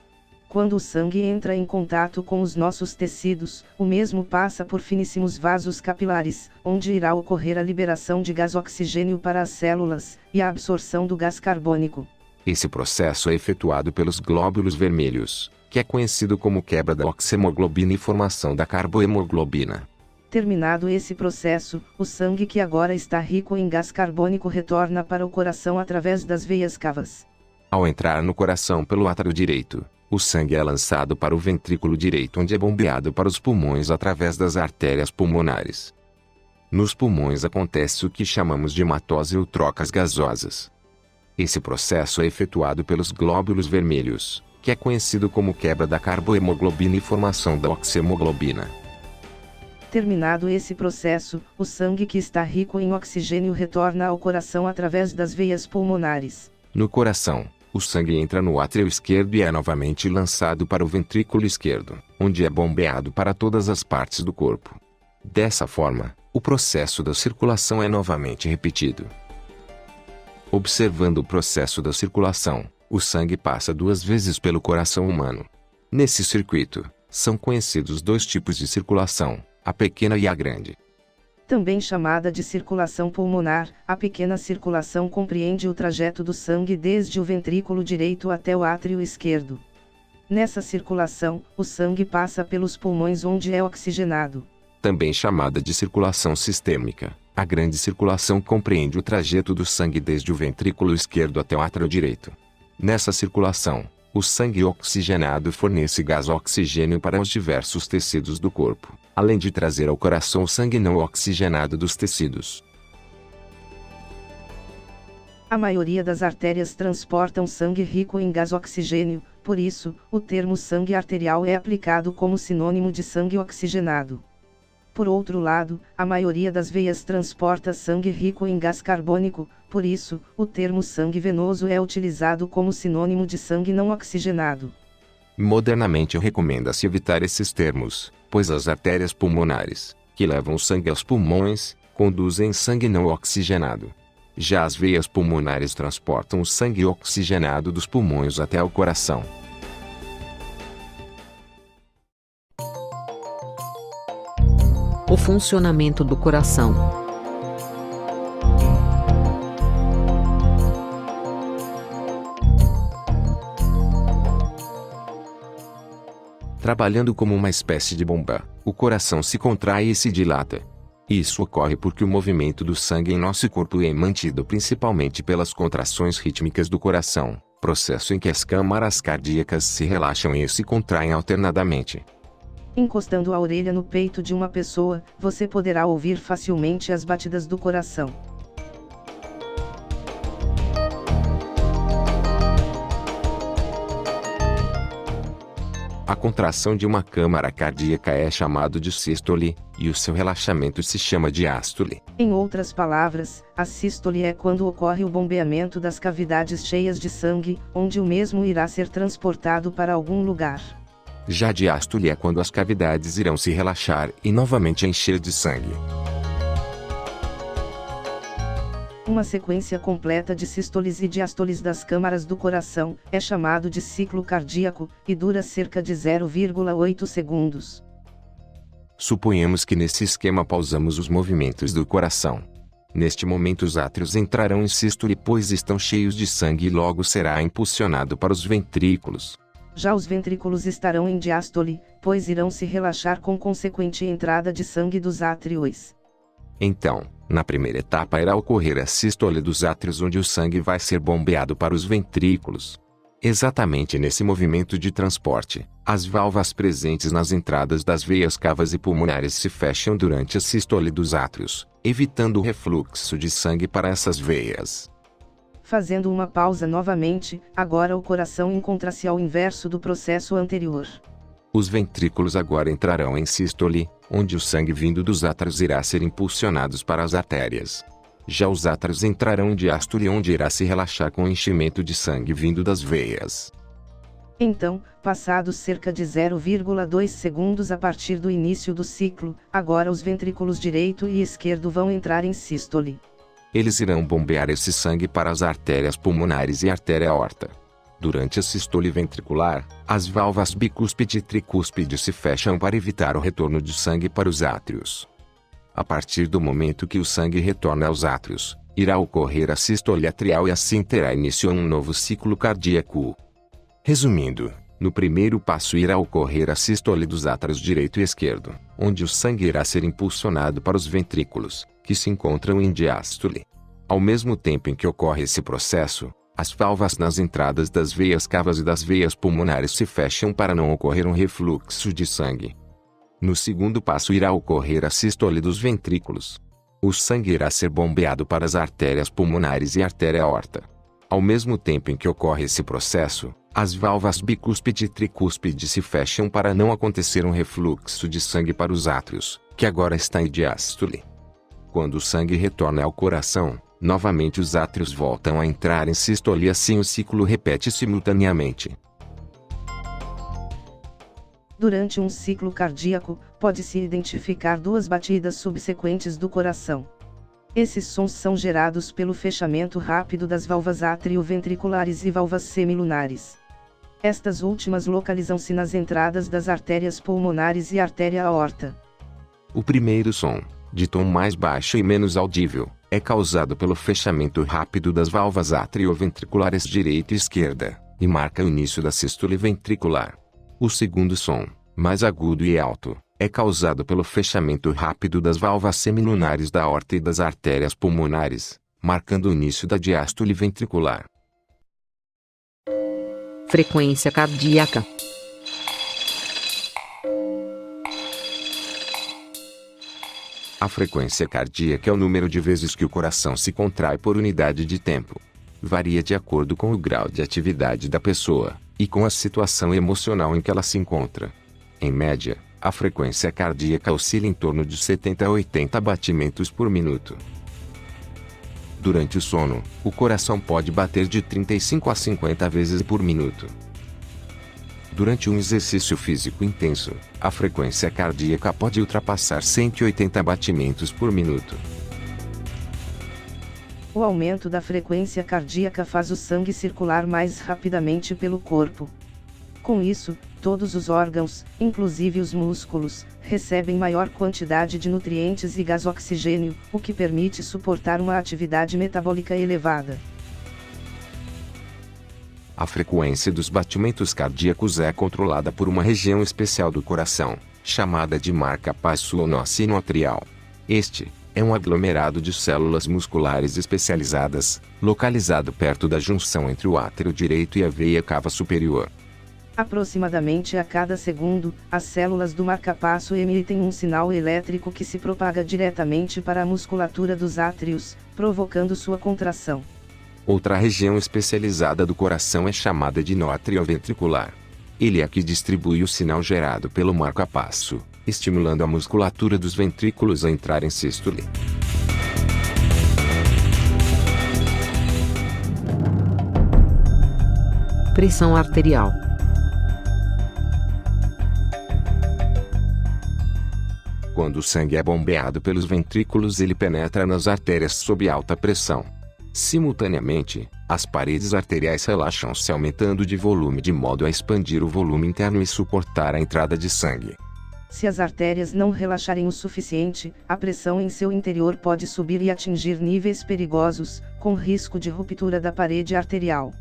Quando o sangue entra em contato com os nossos tecidos, o mesmo passa por finíssimos vasos capilares, onde irá ocorrer a liberação de gás oxigênio para as células, e a absorção do gás carbônico. Esse processo é efetuado pelos glóbulos vermelhos, que é conhecido como quebra da oxihemoglobina e formação da carbohemoglobina. Terminado esse processo, o sangue que agora está rico em gás carbônico retorna para o coração através das veias cavas. Ao entrar no coração pelo átrio direito, o sangue é lançado para o ventrículo direito, onde é bombeado para os pulmões através das artérias pulmonares. Nos pulmões acontece o que chamamos de hematose ou trocas gasosas. Esse processo é efetuado pelos glóbulos vermelhos, que é conhecido como quebra da carbohemoglobina e formação da oxihemoglobina. Terminado esse processo, o sangue que está rico em oxigênio retorna ao coração através das veias pulmonares. No coração, o sangue entra no átrio esquerdo e é novamente lançado para o ventrículo esquerdo, onde é bombeado para todas as partes do corpo. Dessa forma, o processo da circulação é novamente repetido. Observando o processo da circulação, o sangue passa 2 vezes pelo coração humano. Nesse circuito, são conhecidos 2 tipos de circulação, a pequena e a grande. Também chamada de circulação pulmonar, a pequena circulação compreende o trajeto do sangue desde o ventrículo direito até o átrio esquerdo. Nessa circulação, o sangue passa pelos pulmões onde é oxigenado. Também chamada de circulação sistêmica, a grande circulação compreende o trajeto do sangue desde o ventrículo esquerdo até o átrio direito. Nessa circulação, o sangue oxigenado fornece gás oxigênio para os diversos tecidos do corpo, além de trazer ao coração o sangue não oxigenado dos tecidos. A maioria das artérias transportam sangue rico em gás oxigênio, por isso, o termo sangue arterial é aplicado como sinônimo de sangue oxigenado. Por outro lado, a maioria das veias transporta sangue rico em gás carbônico, por isso, o termo sangue venoso é utilizado como sinônimo de sangue não oxigenado. Modernamente recomenda-se evitar esses termos, pois as artérias pulmonares, que levam o sangue aos pulmões, conduzem sangue não oxigenado. Já as veias pulmonares transportam o sangue oxigenado dos pulmões até o coração. O funcionamento do coração. Trabalhando como uma espécie de bomba, o coração se contrai e se dilata. Isso ocorre porque o movimento do sangue em nosso corpo é mantido principalmente pelas contrações rítmicas do coração, processo em que as câmaras cardíacas se relaxam e se contraem alternadamente. Encostando a orelha no peito de uma pessoa, você poderá ouvir facilmente as batidas do coração. A contração de uma câmara cardíaca é chamado de sístole, e o seu relaxamento se chama diástole. Em outras palavras, a sístole é quando ocorre o bombeamento das cavidades cheias de sangue, onde o mesmo irá ser transportado para algum lugar. Já a diástole é quando as cavidades irão se relaxar e novamente encher de sangue. Uma sequência completa de sístoles e diástoles das câmaras do coração é chamado de ciclo cardíaco, e dura cerca de 0,8 segundos. Suponhamos que nesse esquema pausamos os movimentos do coração. Neste momento os átrios entrarão em sístole pois estão cheios de sangue e logo será impulsionado para os ventrículos. Já os ventrículos estarão em diástole, pois irão se relaxar com consequente entrada de sangue dos átrios. Então, na primeira etapa irá ocorrer a sístole dos átrios onde o sangue vai ser bombeado para os ventrículos. Exatamente nesse movimento de transporte, as válvulas presentes nas entradas das veias cavas e pulmonares se fecham durante a sístole dos átrios, evitando o refluxo de sangue para essas veias. Fazendo uma pausa novamente, agora o coração encontra-se ao inverso do processo anterior. Os ventrículos agora entrarão em sístole, onde o sangue vindo dos átrios irá ser impulsionado para as artérias. Já os átrios entrarão em diástole onde irá se relaxar com o enchimento de sangue vindo das veias. Então, passados cerca de 0,2 segundos a partir do início do ciclo, agora os ventrículos direito e esquerdo vão entrar em sístole. Eles irão bombear esse sangue para as artérias pulmonares e artéria aorta. Durante a sístole ventricular, as válvulas bicúspide e tricúspide se fecham para evitar o retorno de sangue para os átrios. A partir do momento que o sangue retorna aos átrios, irá ocorrer a sístole atrial e assim terá início um novo ciclo cardíaco. Resumindo, no primeiro passo irá ocorrer a sístole dos átrios direito e esquerdo, onde o sangue irá ser impulsionado para os ventrículos, que se encontram em diástole. Ao mesmo tempo em que ocorre esse processo, as válvulas nas entradas das veias cavas e das veias pulmonares se fecham para não ocorrer um refluxo de sangue. No segundo passo irá ocorrer a sístole dos ventrículos. O sangue irá ser bombeado para as artérias pulmonares e artéria aorta. Ao mesmo tempo em que ocorre esse processo, as válvulas bicúspide e tricúspide se fecham para não acontecer um refluxo de sangue para os átrios, que agora está em diástole. Quando o sangue retorna ao coração, novamente os átrios voltam a entrar em sístole e assim o ciclo repete simultaneamente. Durante um ciclo cardíaco, pode-se identificar duas batidas subsequentes do coração. Esses sons são gerados pelo fechamento rápido das válvulas atrioventriculares e válvulas semilunares. Estas últimas localizam-se nas entradas das artérias pulmonares e artéria aorta. O primeiro som, de tom mais baixo e menos audível, é causado pelo fechamento rápido das válvulas atrioventriculares direita e esquerda, e marca o início da sístole ventricular. O segundo som, mais agudo e alto, é causado pelo fechamento rápido das válvulas semilunares da aorta e das artérias pulmonares, marcando o início da diástole ventricular. Frequência cardíaca. A frequência cardíaca é o número de vezes que o coração se contrai por unidade de tempo. Varia de acordo com o grau de atividade da pessoa e com a situação emocional em que ela se encontra. Em média, a frequência cardíaca oscila em torno de 70 a 80 batimentos por minuto. Durante o sono, o coração pode bater de 35 a 50 vezes por minuto. Durante um exercício físico intenso, a frequência cardíaca pode ultrapassar 180 batimentos por minuto. O aumento da frequência cardíaca faz o sangue circular mais rapidamente pelo corpo. Com isso, todos os órgãos, inclusive os músculos, recebem maior quantidade de nutrientes e gás oxigênio, o que permite suportar uma atividade metabólica elevada. A frequência dos batimentos cardíacos é controlada por uma região especial do coração, chamada de marca-passo ou nó sinoatrial. Este é um aglomerado de células musculares especializadas, localizado perto da junção entre o átrio direito e a veia cava superior. Aproximadamente a cada segundo, as células do marca-passo emitem um sinal elétrico que se propaga diretamente para a musculatura dos átrios, provocando sua contração. Outra região especializada do coração é chamada de nó atrioventricular. Ele é que distribui o sinal gerado pelo marca-passo, estimulando a musculatura dos ventrículos a entrar em sístole. Pressão arterial. Quando o sangue é bombeado pelos ventrículos, ele penetra nas artérias sob alta pressão. Simultaneamente, as paredes arteriais relaxam-se aumentando de volume de modo a expandir o volume interno e suportar a entrada de sangue. Se as artérias não relaxarem o suficiente, a pressão em seu interior pode subir e atingir níveis perigosos, com risco de ruptura da parede arterial.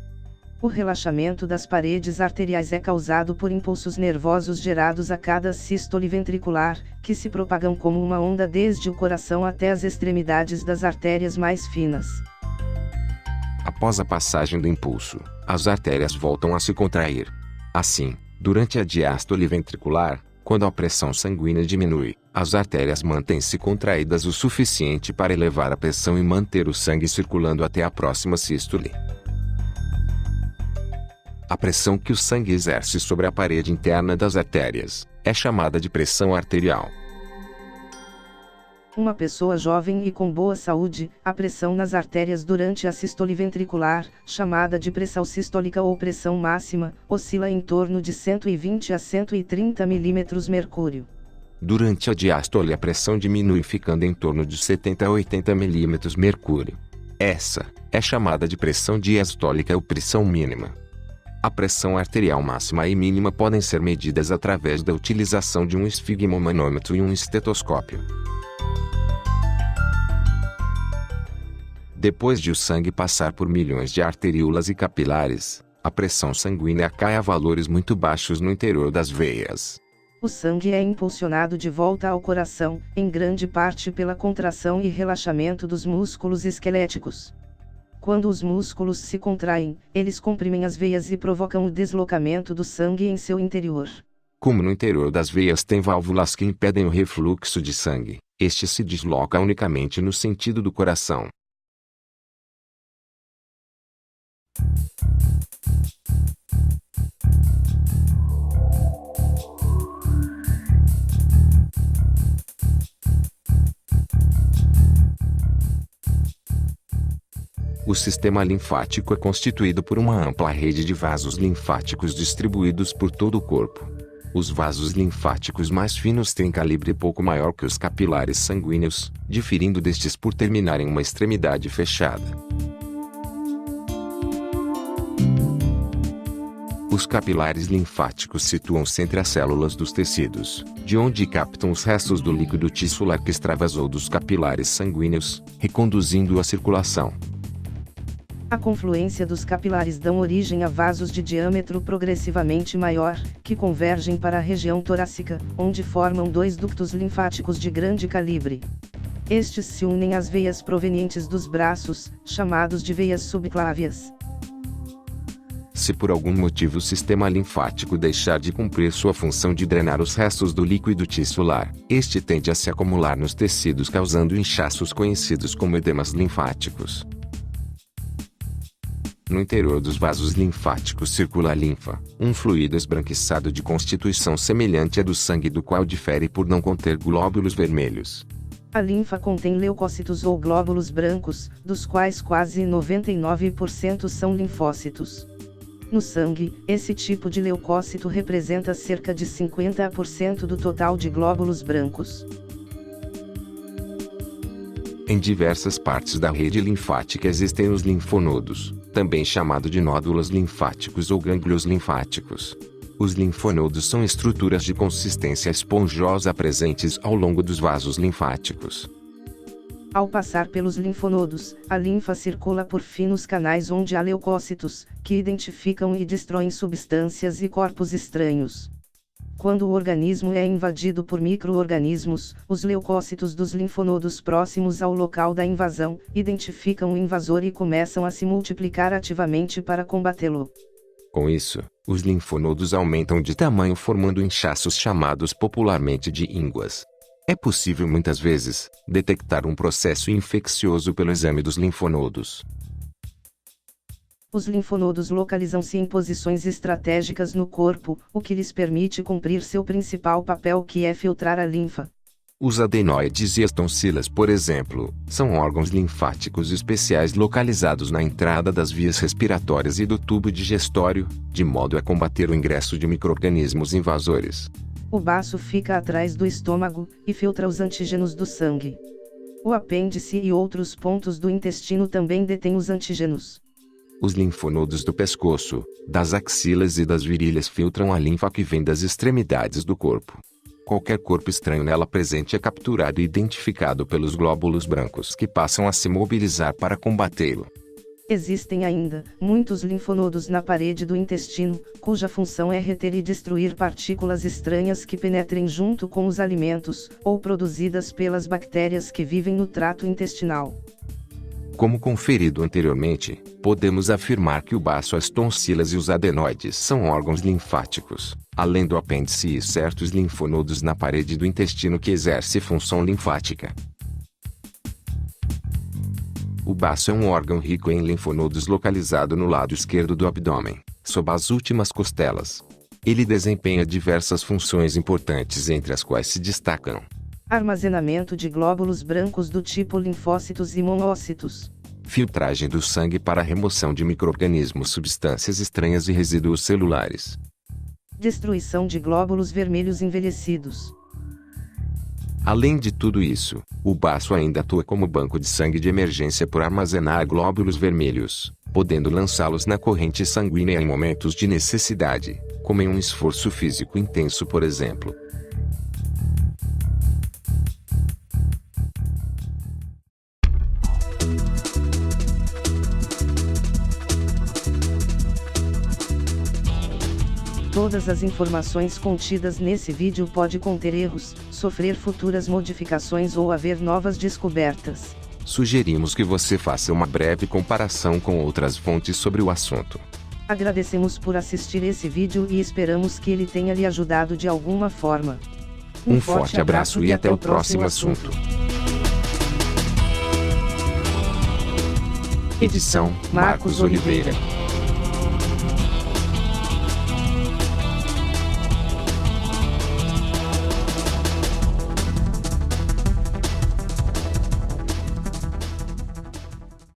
O relaxamento das paredes arteriais é causado por impulsos nervosos gerados a cada sístole ventricular, que se propagam como uma onda desde o coração até as extremidades das artérias mais finas. Após a passagem do impulso, as artérias voltam a se contrair. Assim, durante a diástole ventricular, quando a pressão sanguínea diminui, as artérias mantêm-se contraídas o suficiente para elevar a pressão e manter o sangue circulando até a próxima sístole. A pressão que o sangue exerce sobre a parede interna das artérias é chamada de pressão arterial. Uma pessoa jovem e com boa saúde, a pressão nas artérias durante a sístole ventricular, chamada de pressão sistólica ou pressão máxima, oscila em torno de 120 a 130 mm². Durante a diástole, a pressão diminui ficando em torno de 70 a 80 mm². Essa é chamada de pressão diastólica ou pressão mínima. A pressão arterial máxima e mínima podem ser medidas através da utilização de um esfigmomanômetro e um estetoscópio. Depois de o sangue passar por milhões de arteríolas e capilares, a pressão sanguínea cai a valores muito baixos no interior das veias. O sangue é impulsionado de volta ao coração, em grande parte pela contração e relaxamento dos músculos esqueléticos. Quando os músculos se contraem, eles comprimem as veias e provocam o deslocamento do sangue em seu interior. Como no interior das veias tem válvulas que impedem o refluxo de sangue, este se desloca unicamente no sentido do coração. O sistema linfático é constituído por uma ampla rede de vasos linfáticos distribuídos por todo o corpo. Os vasos linfáticos mais finos têm calibre pouco maior que os capilares sanguíneos, diferindo destes por terminarem uma extremidade fechada. Os capilares linfáticos situam-se entre as células dos tecidos, de onde captam os restos do líquido tissular que extravasou dos capilares sanguíneos, reconduzindo a circulação. A confluência dos capilares dão origem a vasos de diâmetro progressivamente maior, que convergem para a região torácica, onde formam dois ductos linfáticos de grande calibre. Estes se unem às veias provenientes dos braços, chamados de veias subclávias. Se por algum motivo o sistema linfático deixar de cumprir sua função de drenar os restos do líquido tissular, este tende a se acumular nos tecidos causando inchaços conhecidos como edemas linfáticos. No interior dos vasos linfáticos circula a linfa, um fluido esbranquiçado de constituição semelhante à do sangue do qual difere por não conter glóbulos vermelhos. A linfa contém leucócitos ou glóbulos brancos, dos quais quase 99% são linfócitos. No sangue, esse tipo de leucócito representa cerca de 50% do total de glóbulos brancos. Em diversas partes da rede linfática existem os linfonodos, também chamado de nódulos linfáticos ou gânglios linfáticos. Os linfonodos são estruturas de consistência esponjosa presentes ao longo dos vasos linfáticos. Ao passar pelos linfonodos, a linfa circula por finos canais onde há leucócitos, que identificam e destroem substâncias e corpos estranhos. Quando o organismo é invadido por micro-organismos, os leucócitos dos linfonodos próximos ao local da invasão, identificam o invasor e começam a se multiplicar ativamente para combatê-lo. Com isso, os linfonodos aumentam de tamanho formando inchaços chamados popularmente de ínguas. É possível muitas vezes, detectar um processo infeccioso pelo exame dos linfonodos. Os linfonodos localizam-se em posições estratégicas no corpo, o que lhes permite cumprir seu principal papel, que é filtrar a linfa. Os adenoides e as tonsilas, por exemplo, são órgãos linfáticos especiais localizados na entrada das vias respiratórias e do tubo digestório, de modo a combater o ingresso de micro-organismos invasores. O baço fica atrás do estômago, e filtra os antígenos do sangue. O apêndice e outros pontos do intestino também detêm os antígenos. Os linfonodos do pescoço, das axilas e das virilhas filtram a linfa que vem das extremidades do corpo. Qualquer corpo estranho nela presente é capturado e identificado pelos glóbulos brancos que passam a se mobilizar para combatê-lo. Existem ainda muitos linfonodos na parede do intestino, cuja função é reter e destruir partículas estranhas que penetrem junto com os alimentos, ou produzidas pelas bactérias que vivem no trato intestinal. Como conferido anteriormente, podemos afirmar que o baço, as tonsilas e os adenoides são órgãos linfáticos, além do apêndice e certos linfonodos na parede do intestino que exerce função linfática. O baço é um órgão rico em linfonodos localizado no lado esquerdo do abdômen, sob as últimas costelas. Ele desempenha diversas funções importantes, entre as quais se destacam: armazenamento de glóbulos brancos do tipo linfócitos e monócitos, filtragem do sangue para a remoção de micro-organismos, substâncias estranhas e resíduos celulares, destruição de glóbulos vermelhos envelhecidos. Além de tudo isso, o baço ainda atua como banco de sangue de emergência por armazenar glóbulos vermelhos, podendo lançá-los na corrente sanguínea em momentos de necessidade, como em um esforço físico intenso, por exemplo. Todas as informações contidas nesse vídeo podem conter erros, sofrer futuras modificações ou haver novas descobertas. Sugerimos que você faça uma breve comparação com outras fontes sobre o assunto. Agradecemos por assistir esse vídeo e esperamos que ele tenha lhe ajudado de alguma forma. Um forte abraço e até o próximo assunto. Edição: Marcos Oliveira.